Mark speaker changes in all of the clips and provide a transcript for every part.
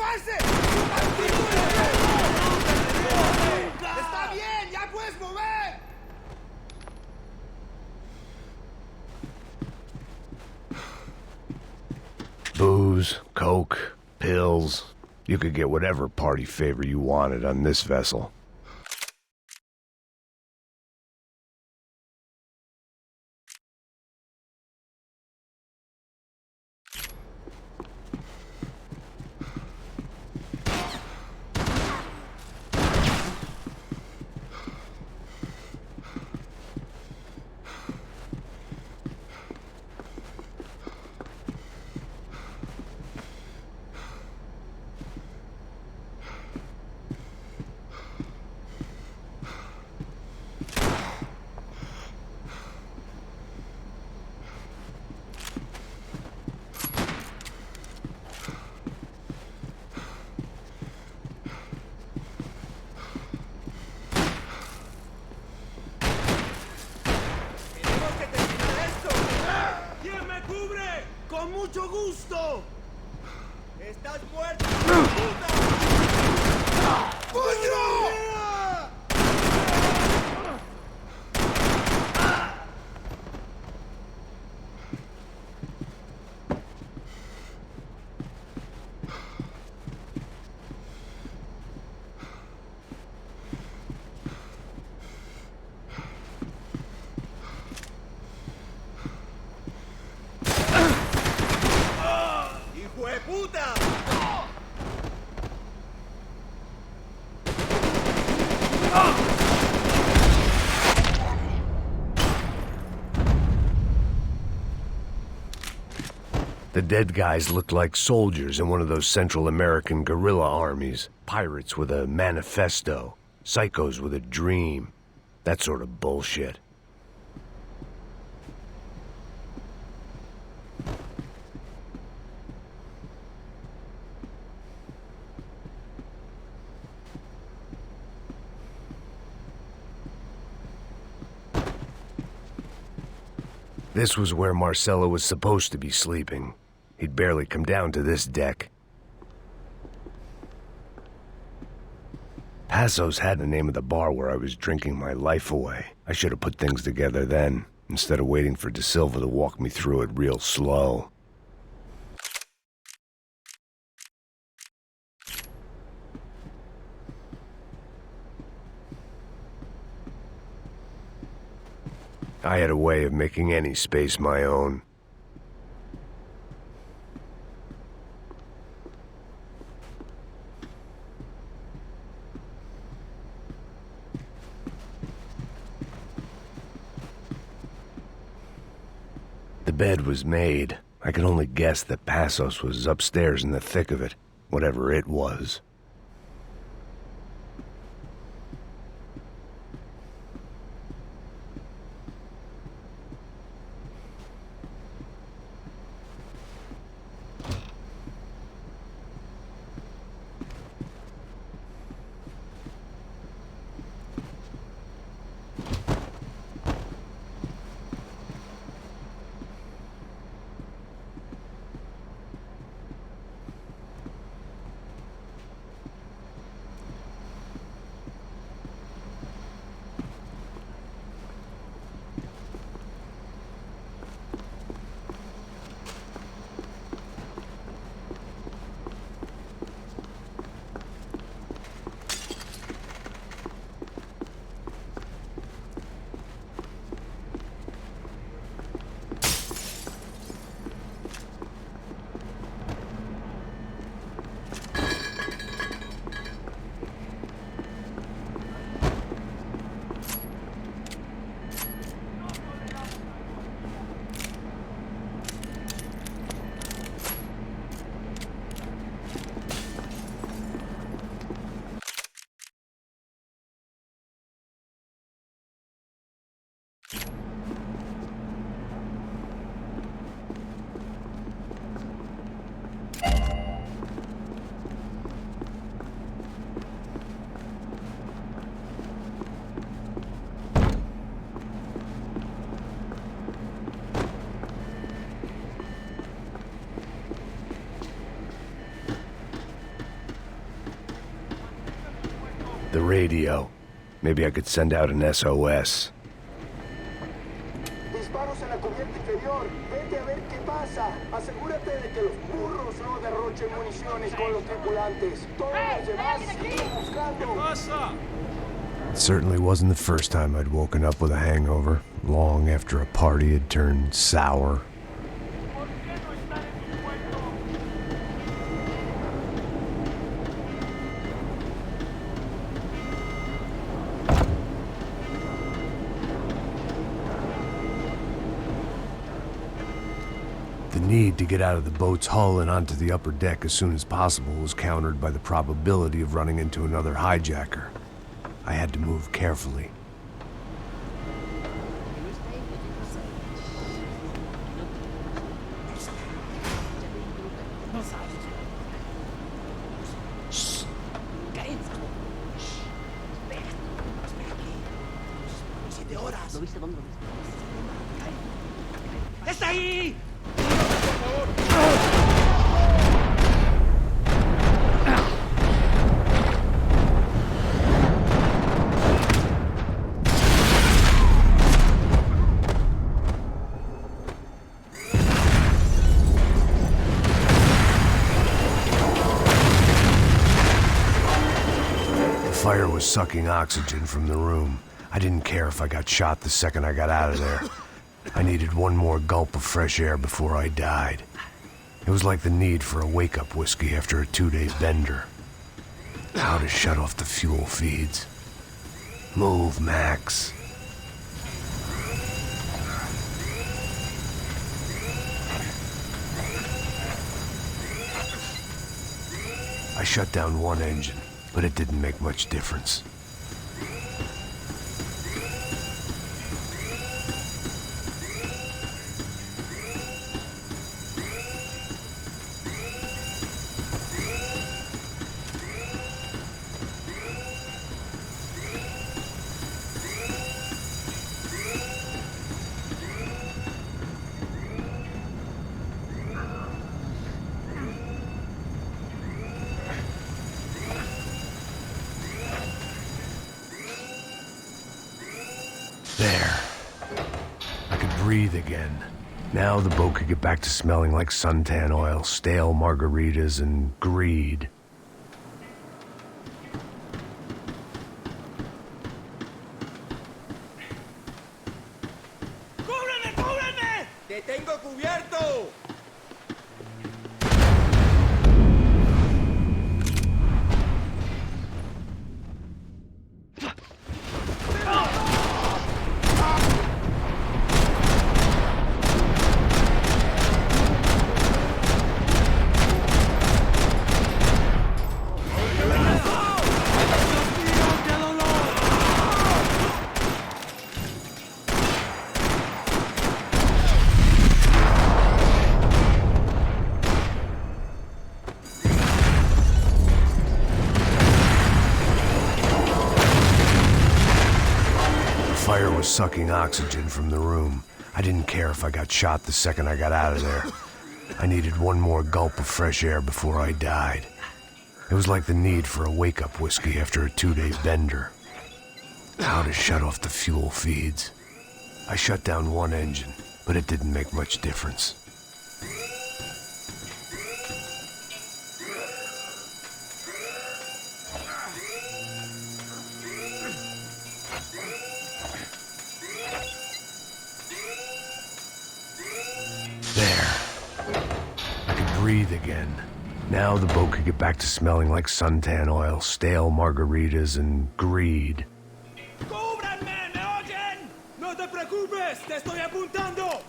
Speaker 1: ¡Pase! ¡Está bien! ¡Ya puedes mover!
Speaker 2: Booze, coke, pills. You could get whatever party favor you wanted on this vessel.
Speaker 1: ¡Con mucho gusto! ¡Estás muerto, puta! ¡Coño! ¡Puta!
Speaker 2: The dead guys looked like soldiers in one of those Central American guerrilla armies. Pirates with a manifesto. Psychos with a dream. That sort of bullshit. This was where Marcelo was supposed to be sleeping. He'd barely come down to this deck. Passo's had the name of the bar where I was drinking my life away. I should have put things together then, instead of waiting for De Silva to walk me through it real slow. I had a way of making any space my own. The bed was made. I could only guess that Passos was upstairs in the thick of it, whatever it was. The radio. Maybe I could send out an SOS.
Speaker 3: Disparos en la cubierta inferior. Vete a ver qué pasa. Asegúrate de que los burros no derrochen municiones con los tripulantes. Todos los demás siguen buscando.
Speaker 2: It certainly wasn't the first time I'd woken up with a hangover, long after a party had turned sour. The need to get out of the boat's hull and onto the upper deck as soon as possible was countered by the probability of running into another hijacker. I had to move carefully.
Speaker 1: ¡Está ahí!
Speaker 2: The fire was sucking oxygen from the room. I didn't care if I got shot the second I got out of there. I needed one more gulp of fresh air before I died. It was like the need for a wake-up whiskey after a 2-day bender. How to shut off the fuel feeds. Move, Max. I shut down one engine, but it didn't make much difference. There. I could breathe again. Now the boat could get back to smelling like suntan oil, stale margaritas, and greed.
Speaker 1: ¡Cúbreme, cúbreme! ¡Te tengo cubierto!
Speaker 2: The fire was sucking oxygen from the room. I didn't care if I got shot the second I got out of there. I needed one more gulp of fresh air before I died. It was like the need for a wake-up whiskey after a 2-day bender. How to shut off the fuel feeds. I shut down one engine, but it didn't make much difference. There. I could breathe again. Now the boat could get back to smelling like suntan oil, stale margaritas, and greed.
Speaker 1: ¡Cúbranme! ¿Me oyen? ¡No te preocupes! ¡Te estoy apuntando!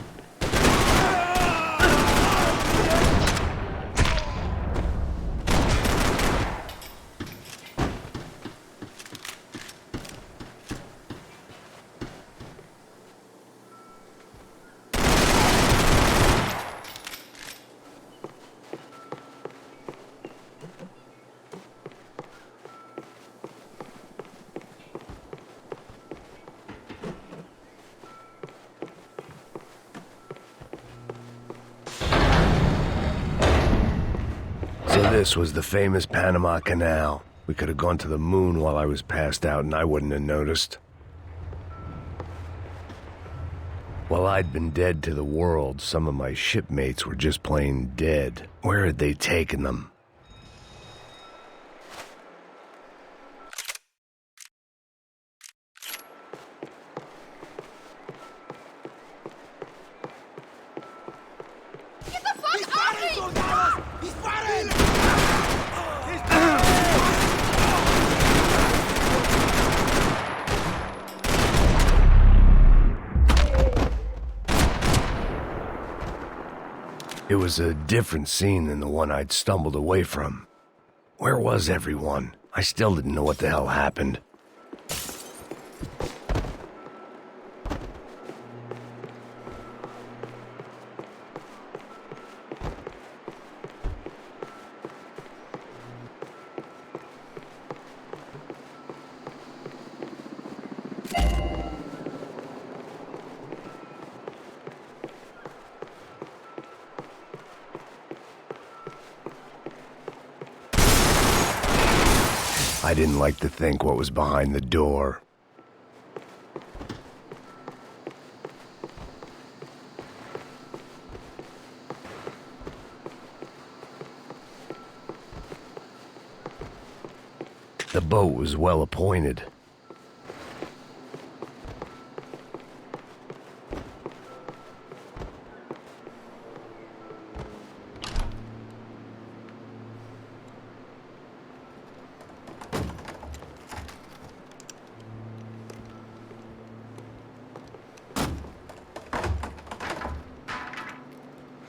Speaker 2: So this was the famous Panama Canal. We could have gone to the moon while I was passed out and I wouldn't have noticed. While I'd been dead to the world, some of my shipmates were just plain dead. Where had they taken them?
Speaker 4: Get the fuck off me!
Speaker 1: ¡Soldados! ¡Disparen!
Speaker 2: It was a different scene than the one I'd stumbled away from. Where was everyone? I still didn't know what the hell happened. I didn't like to think what was behind the door. The boat was well appointed.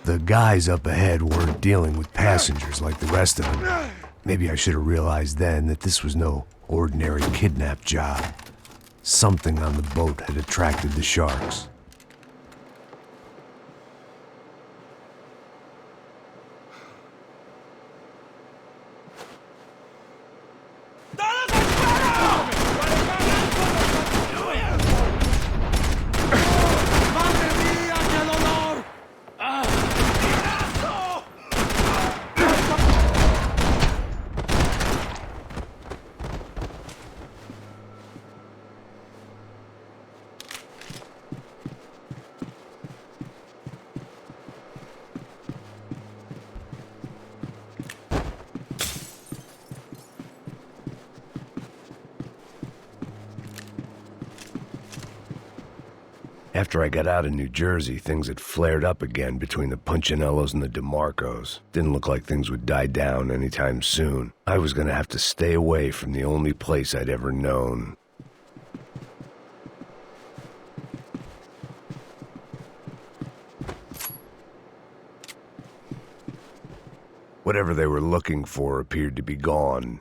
Speaker 2: The guys up ahead weren't dealing with passengers like the rest of them. Maybe I should have realized then that this was no ordinary kidnap job. Something on the boat had attracted the sharks. After I got out of New Jersey, things had flared up again between the Punchinellos and the DeMarcos. Didn't look like things would die down anytime soon. I was gonna have to stay away from the only place I'd ever known. Whatever they were looking for appeared to be gone.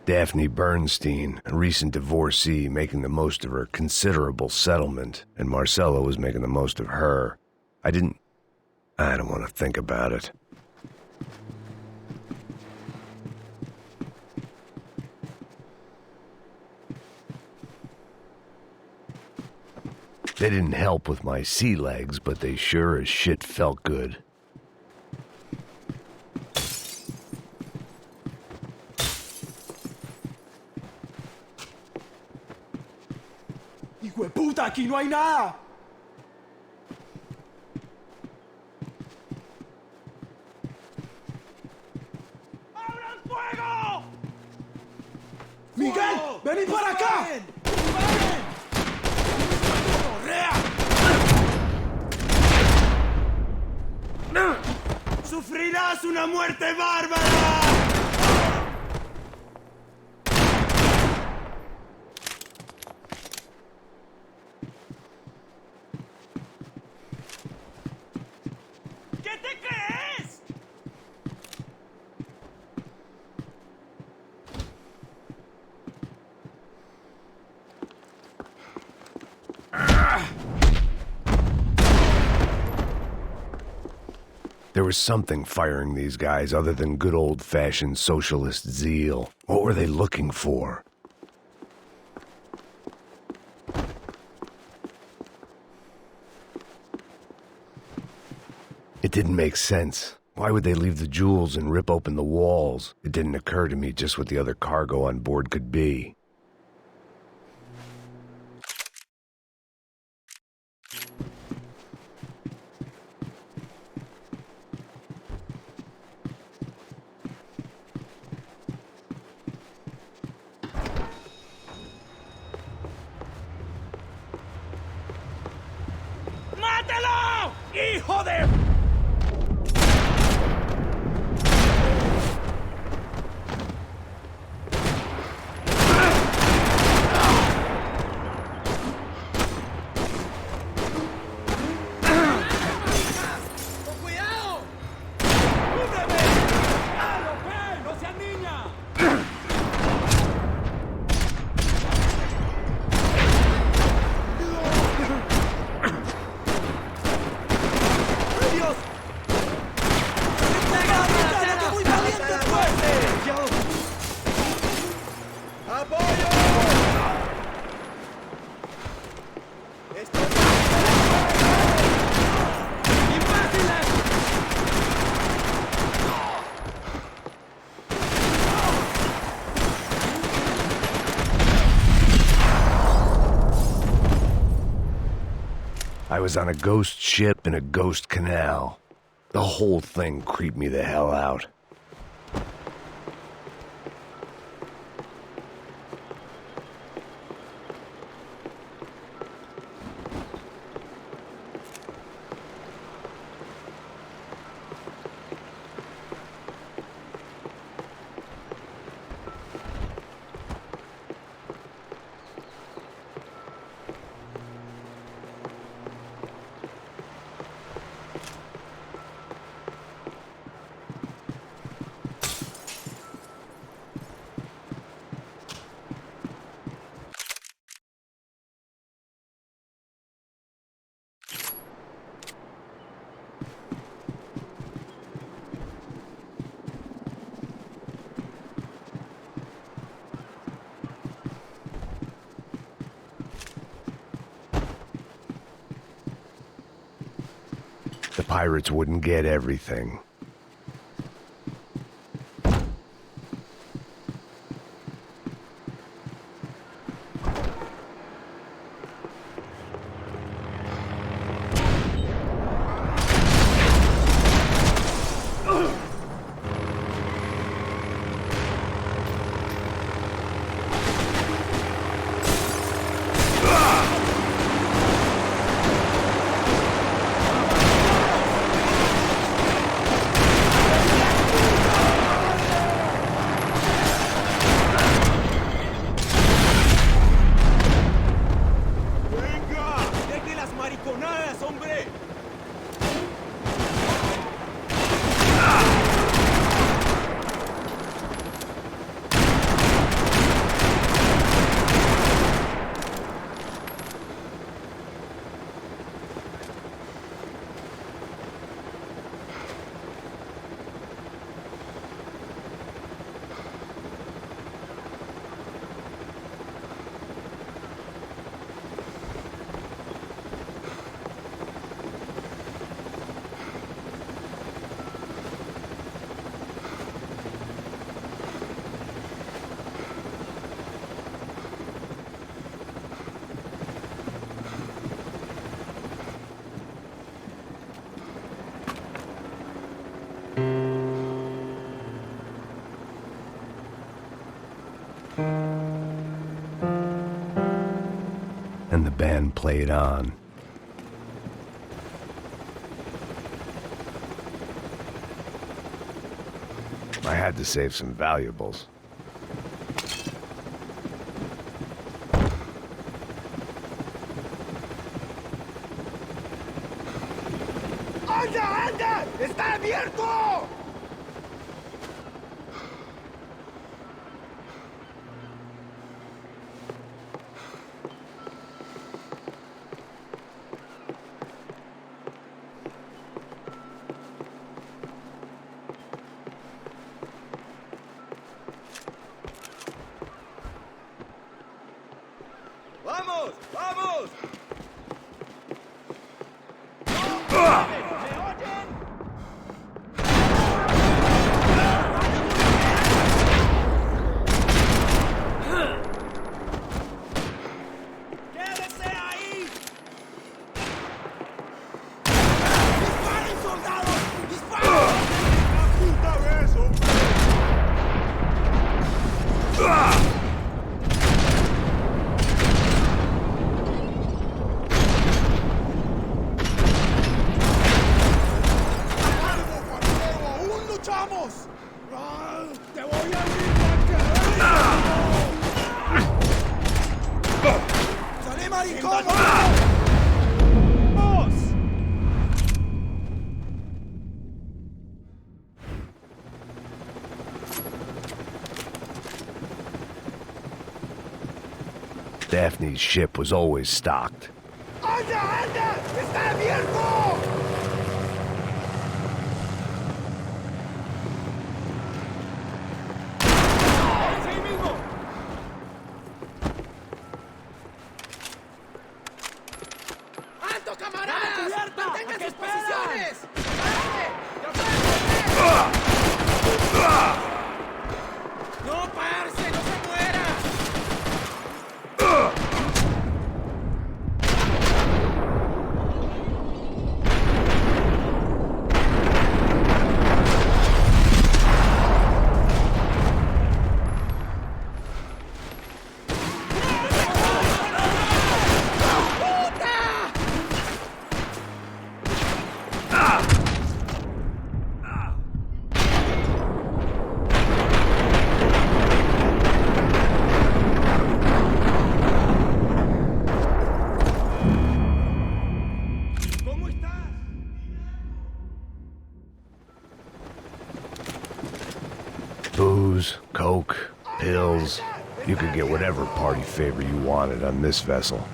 Speaker 2: Daphne Bernstein, a recent divorcee making the most of her considerable settlement, and Marcella was making the most of her. I don't want to think about it. They didn't help with my sea legs, but they sure as shit felt good.
Speaker 1: ¡Hueputa, aquí no hay nada! ¡Abran fuego! ¡Miguel! ¡Vení para acá! ¡Correa! ¡Sufrirás una muerte bárbara! ¿Qué te crees?
Speaker 2: There was something firing these guys other than good old-fashioned socialist zeal. What were they looking for? It didn't make sense. Why would they leave the jewels and rip open the walls? It didn't occur to me just what the other cargo on board could be.
Speaker 1: ¡Mátelo! ¡Hijo de...! ¡Con cuidado! ¡Cúbreme! ¡Claro, ven! ¡No seas niña! ¡Dios! ¡Pégame! ¡Que muy caliente es fuerte! ¡Apoyo! ¡Imbéciles!
Speaker 2: I was on a ghost ship in a ghost canal. The whole thing creeped me the hell out. The pirates wouldn't get everything. And the band played on. I had to save some valuables.
Speaker 3: ¡Anda, anda! ¡Está abierto!
Speaker 1: ¡Vamos! ¡Vamos! ¡Quédese ahí! ¡Disparen, soldados! ¡Disparen! ¡La puta vez, hombre! ¡Luchamos! ¡Te voy a ir a ¡Salí, maricón! ¡Vamos!
Speaker 2: Daphne's ship was always stocked.
Speaker 3: ¡Anda, anda! ¡Está abierto!
Speaker 1: ¡Sí mismo! ¡Alto, camaradas! ¡Mantengan sus posiciones! ¡No, parce! ¡No se muera! ¿Cómo estás?
Speaker 2: Booze, coke, pills. You could get whatever party favor you wanted on this vessel.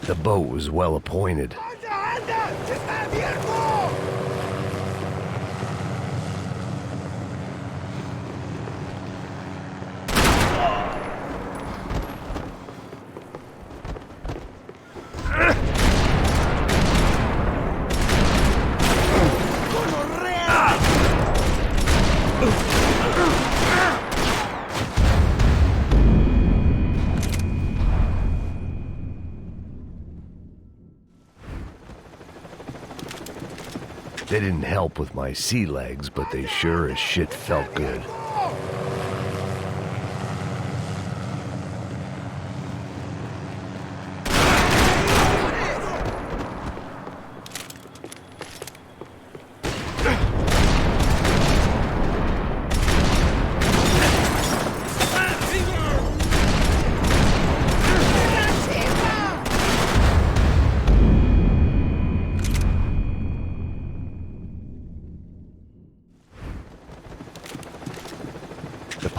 Speaker 2: The boat was well appointed.
Speaker 3: ¡Anda, anda! ¡Está abierto!
Speaker 2: They didn't help with my sea legs, but they sure as shit felt good.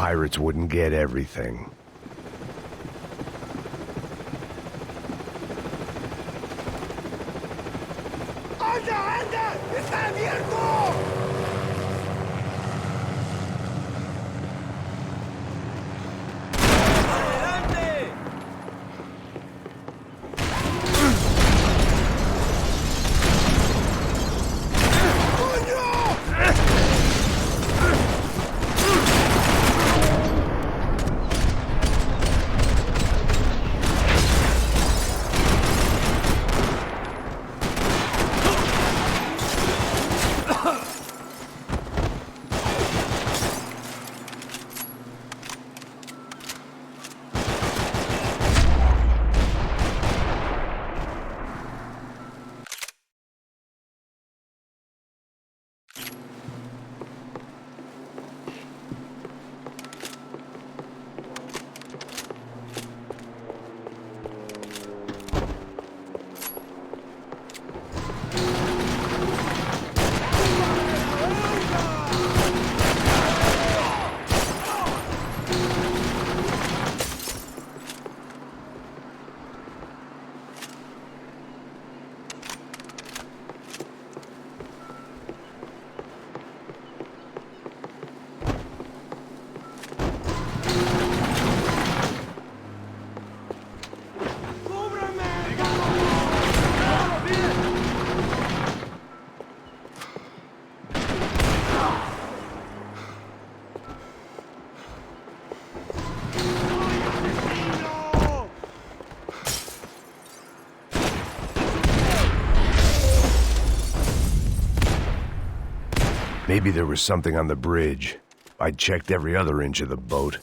Speaker 2: pirates wouldn't get everything.
Speaker 3: ¡Anda, anda! ¡Está abierto!
Speaker 1: ¡Adelante!
Speaker 2: Maybe there was something on the bridge. I checked every other inch of the boat.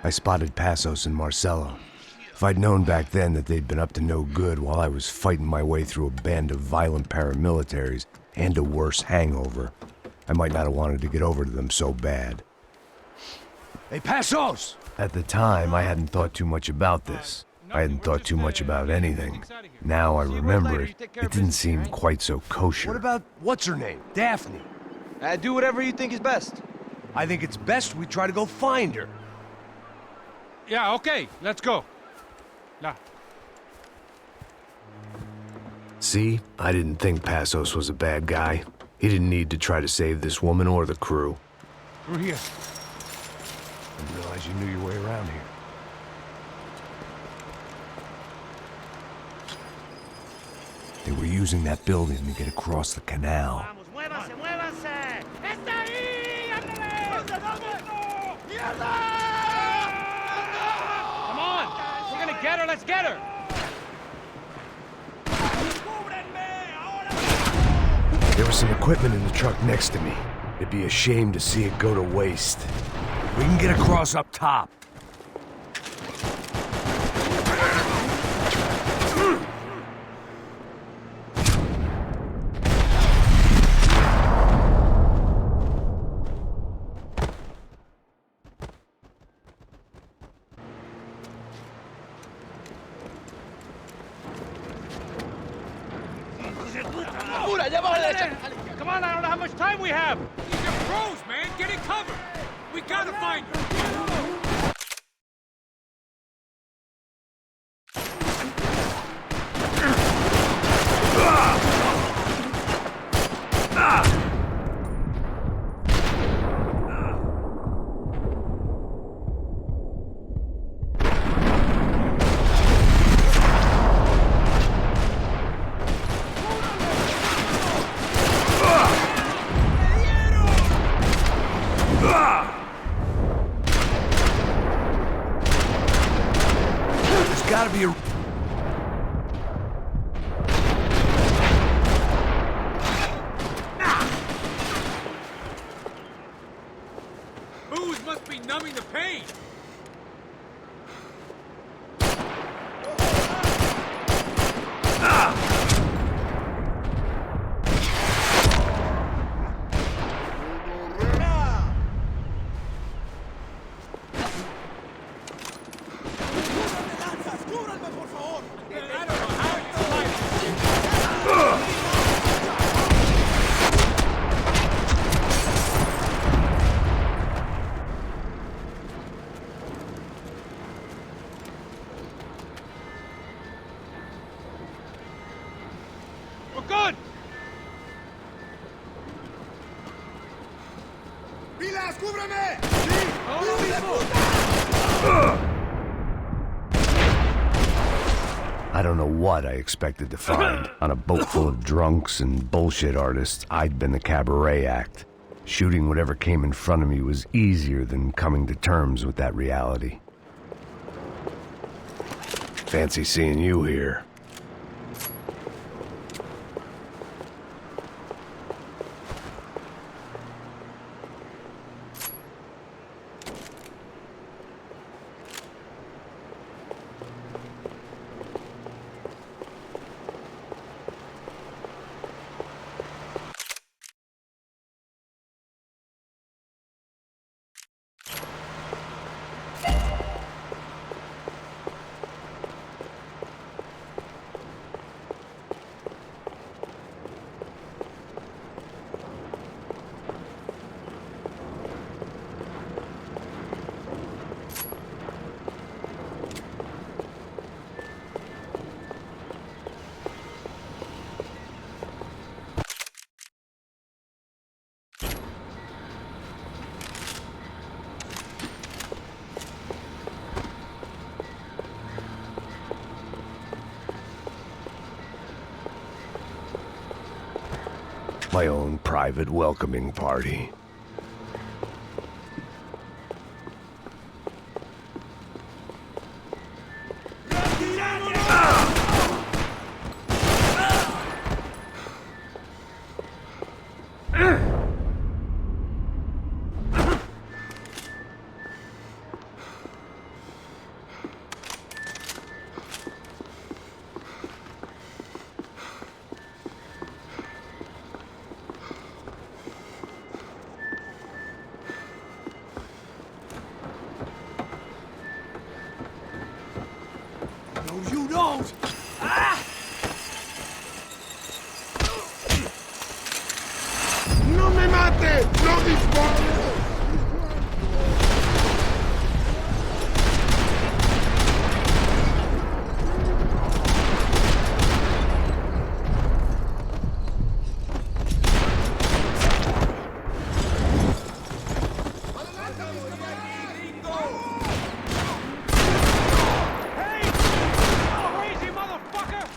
Speaker 2: I spotted Passos and Marcelo. If I'd known back then that they'd been up to no good while I was fighting my way through a band of violent paramilitaries and a worse hangover, I might not have wanted to get over to them so bad.
Speaker 4: Hey, Passos!
Speaker 2: At the time, I hadn't thought too much about this. I hadn't thought too much about anything. Now I remember it, it didn't seem quite so kosher.
Speaker 4: What about, what's her name? Daphne.
Speaker 5: Do whatever you think is best.
Speaker 4: I think it's best we try to go find her.
Speaker 6: Yeah, okay, let's go. Nah.
Speaker 2: See? I didn't think Passos was a bad guy. He didn't need to try to save this woman or the crew.
Speaker 6: Through here.
Speaker 2: I didn't realize you knew your way around here. They were using that building to get across the canal.
Speaker 3: ¡Muévanse, muévanse! ¡Está ahí! ¡Ándale! ¡Mierda!
Speaker 6: Come on! We're gonna get her, let's get her!
Speaker 2: There was some equipment in the truck next to me. It'd be a shame to see it go to waste.
Speaker 4: We can get across up top.
Speaker 6: Come on, I don't know how much time we have! These are pros, man! Get in cover! We gotta find her!
Speaker 4: gotta be a...
Speaker 6: Booze must be numbing the pain. We're good!
Speaker 1: ¡Pilas, cúbreme!
Speaker 6: Ahora mismo!
Speaker 2: I don't know what I expected to find. On a boat full of drunks and bullshit artists, I'd been the cabaret act. Shooting whatever came in front of me was easier than coming to terms with that reality. Fancy seeing you here. My own private welcoming party.
Speaker 1: No, you don't!
Speaker 3: ¡No me mate! ¡No dispare!
Speaker 6: Crazy motherfucker!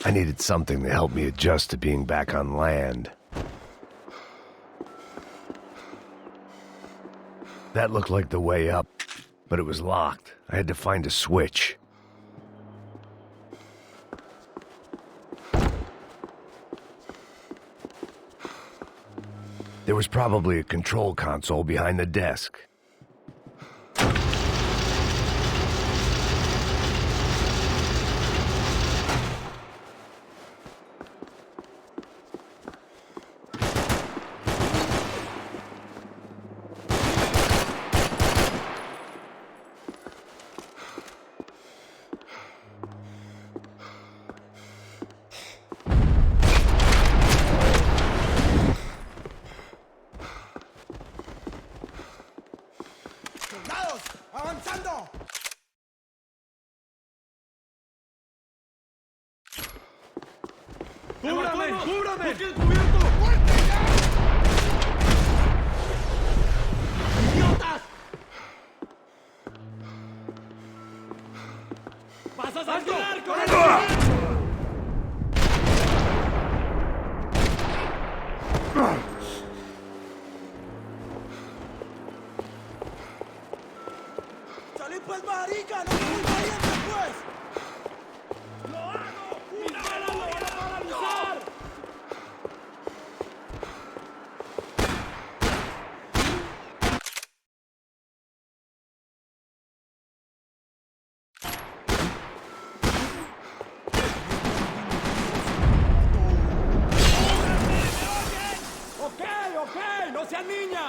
Speaker 2: I needed something to help me adjust to being back on land. That looked like the way up, but it was locked. I had to find a switch. There was probably a control console behind the desk.
Speaker 3: ¡Avanzando!
Speaker 1: ¡Cúbrame! ¡Cúbrame! ¡Busquen cubierto! ¡Idiotas! ¡Vas a sangrar con el...
Speaker 3: ¡Salid pues, marica! ¡No me voy valiente, pues!
Speaker 1: ¡Lo hago! ¡Una bala lo voy a paralizar! ¡Ok! ¡No seas niña!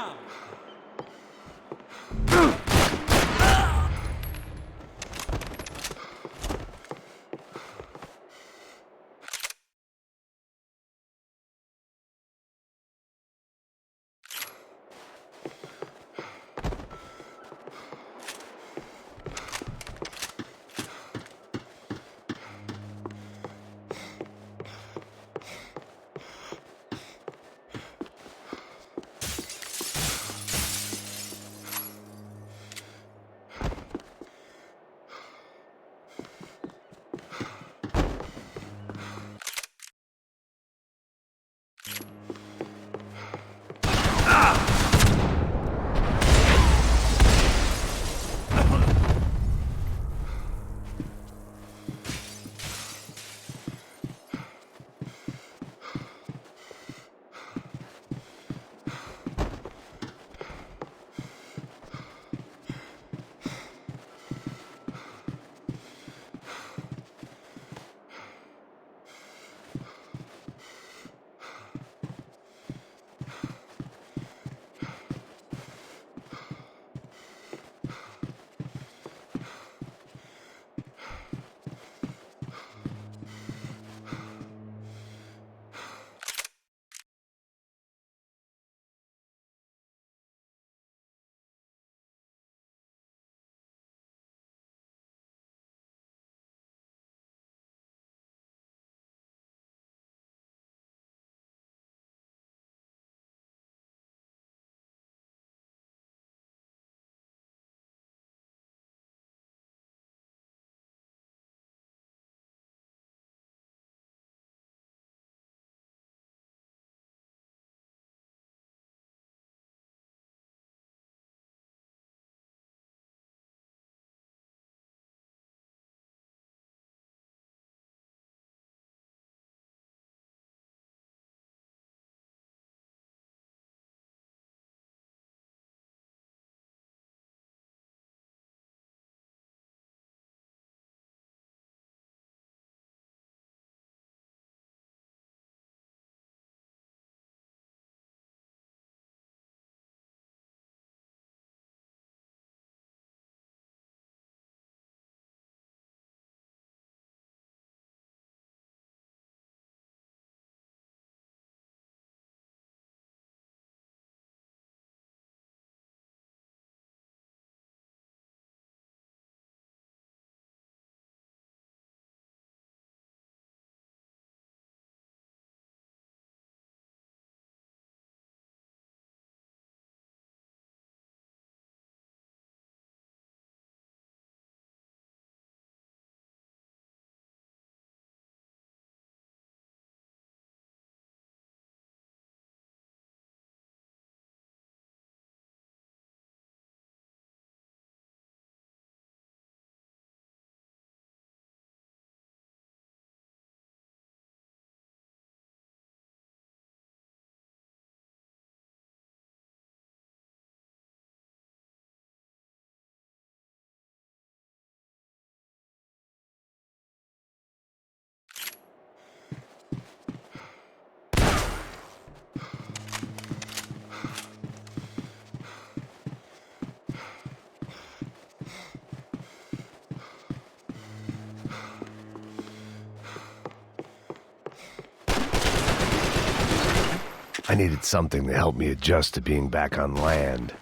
Speaker 2: I needed something to help me adjust to being back on land.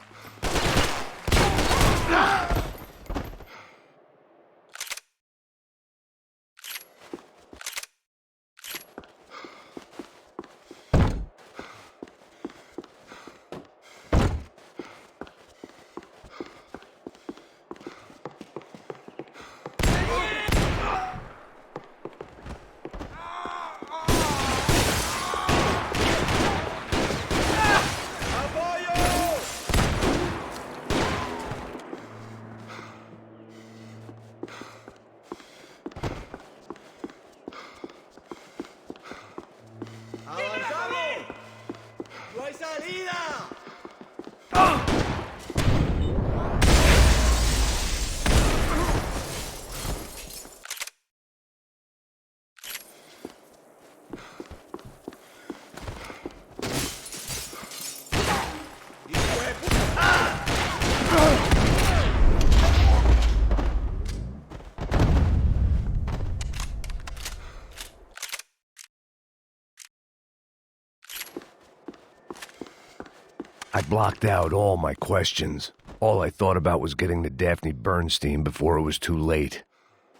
Speaker 2: I blocked out all my questions. All I thought about was getting to Daphne Bernstein before it was too late.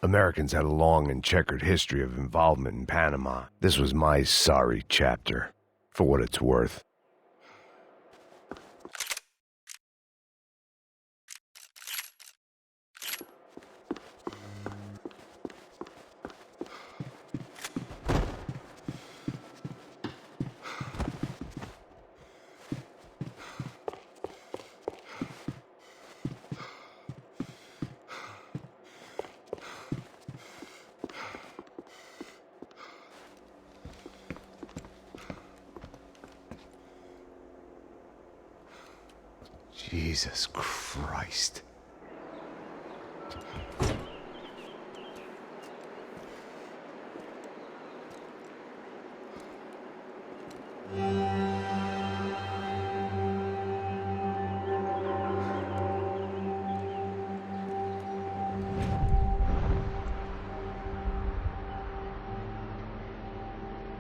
Speaker 2: Americans had a long and checkered history of involvement in Panama. This was my sorry chapter, for what it's worth. Jesus Christ.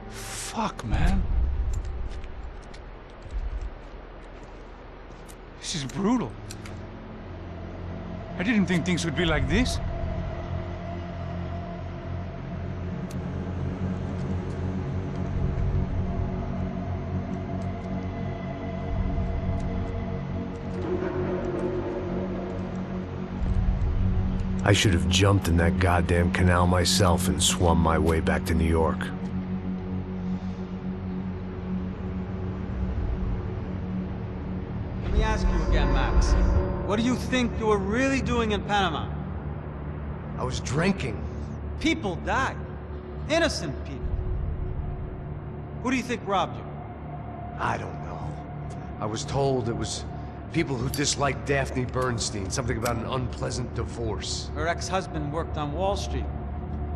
Speaker 6: Fuck, man. This is brutal. I didn't think things would be like this.
Speaker 2: I should have jumped in that goddamn canal myself and swum my way back to New York.
Speaker 7: Let me ask you again, Max. What do you think you were really doing in Panama?
Speaker 2: I was drinking.
Speaker 7: People died. Innocent people. Who do you think robbed you?
Speaker 2: I don't know. I was told it was people who disliked Daphne Bernstein, something about an unpleasant divorce.
Speaker 7: Her ex-husband worked on Wall Street.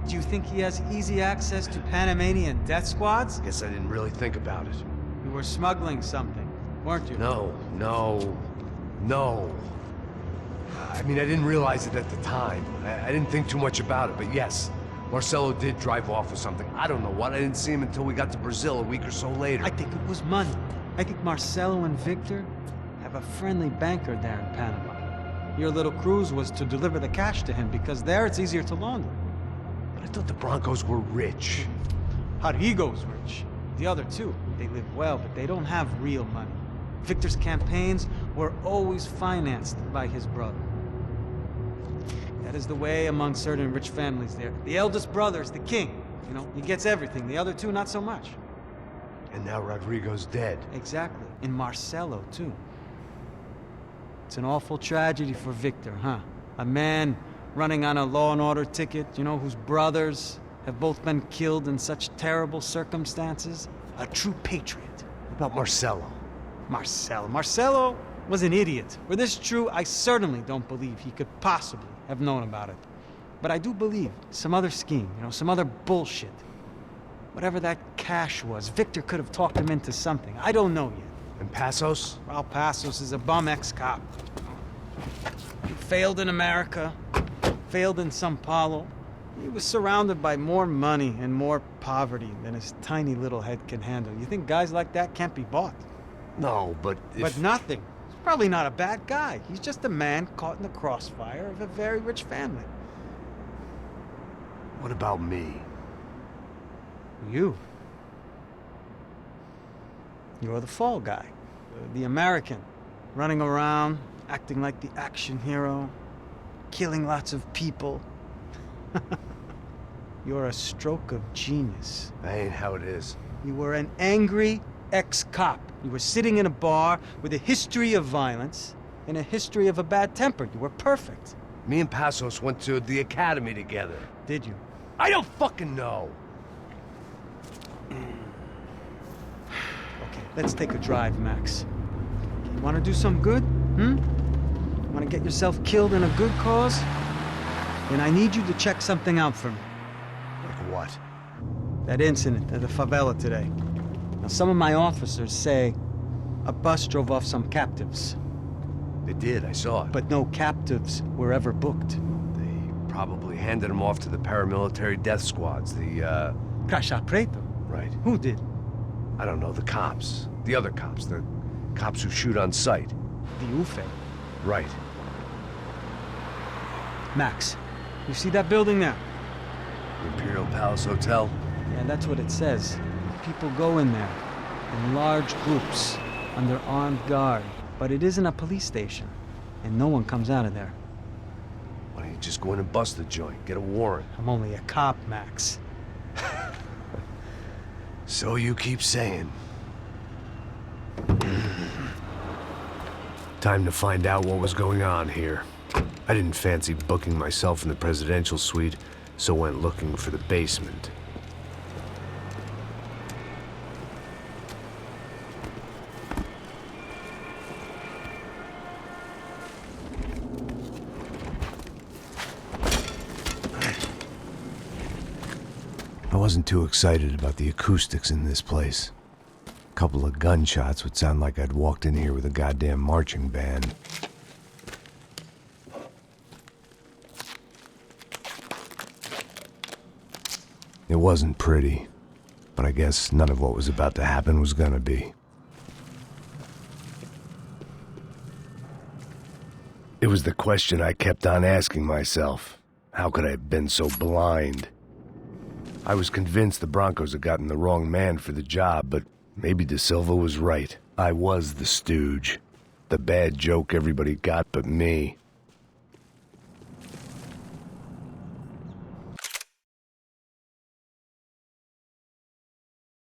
Speaker 7: Do you think he has easy access to Panamanian death squads?
Speaker 2: Guess I didn't really think about it.
Speaker 7: You were smuggling something, weren't you?
Speaker 2: No. I mean, I didn't realize it at the time. I didn't think too much about it, but yes, Marcelo did drive off with something. I don't know what. I didn't see him until we got to Brazil a week or so later.
Speaker 7: I think it was money. I think Marcelo and Victor have a friendly banker there in Panama. Your little cruise was to deliver the cash to him because there it's easier to launder.
Speaker 2: But I thought the Broncos were rich.
Speaker 7: Rodrigo's rich. The other two, they live well, but they don't have real money. Victor's campaigns were always financed by his brother. That is the way among certain rich families there. The eldest brother is the king. You know, he gets everything. The other two, not so much.
Speaker 2: And now Rodrigo's dead.
Speaker 7: Exactly. And Marcelo, too. It's an awful tragedy for Victor, huh? A man running on a law and order ticket, you know, whose brothers have both been killed in such terrible circumstances. A true patriot.
Speaker 2: What about Marcelo?
Speaker 7: Marcelo was an idiot. Were this true, I certainly don't believe he could possibly have known about it. But I do believe some other scheme, you know, some other bullshit. Whatever that cash was, Victor could have talked him into something. I don't know yet.
Speaker 2: And Passos?
Speaker 7: Raul Passos is a bum ex-cop. He failed in America, failed in São Paulo, He was surrounded by more money and more poverty than his tiny little head can handle. You think guys like that can't be bought?
Speaker 2: No, but if...
Speaker 7: But nothing. He's probably not a bad guy. He's just a man caught in the crossfire of a very rich family.
Speaker 2: What about me?
Speaker 7: You. You're the fall guy. The American. Running around, acting like the action hero. Killing lots of people. You're a stroke of genius.
Speaker 2: That ain't how it is.
Speaker 7: You were an angry ex-cop. You were sitting in a bar with a history of violence and a history of a bad temper. You were perfect.
Speaker 2: Me and Passos went to the academy together.
Speaker 7: Did you?
Speaker 2: I don't fucking know.
Speaker 7: Okay, let's take a drive, Max. You want to do some good? Want to get yourself killed in a good cause? Then I need you to check something out for me.
Speaker 2: Like what?
Speaker 7: That incident at the favela today. Now, some of my officers say a bus drove off some captives.
Speaker 2: They did, I saw it.
Speaker 7: But no captives were ever booked.
Speaker 2: They probably handed them off to the paramilitary death squads, the,
Speaker 7: Caixa Preto?
Speaker 2: Right.
Speaker 7: Who did?
Speaker 2: I don't know, the cops. The other cops. The cops who shoot on sight.
Speaker 7: The UFE.
Speaker 2: Right.
Speaker 7: Max, you see that building there?
Speaker 2: Imperial Palace Hotel?
Speaker 7: Yeah, that's what it says. People go in there, in large groups, under armed guard. But it isn't a police station, and no one comes out of there.
Speaker 2: Why don't you just go in and bust the joint, get a warrant?
Speaker 7: I'm only a cop, Max.
Speaker 2: So you keep saying. Time to find out what was going on here. I didn't fancy booking myself in the presidential suite, so went looking for the basement. I wasn't too excited about the acoustics in this place. A couple of gunshots would sound like I'd walked in here with a goddamn marching band. It wasn't pretty, but I guess none of what was about to happen was gonna be. It was the question I kept on asking myself. How could I have been so blind? I was convinced the Broncos had gotten the wrong man for the job, but maybe De Silva was right. I was the stooge. The bad joke everybody got but me.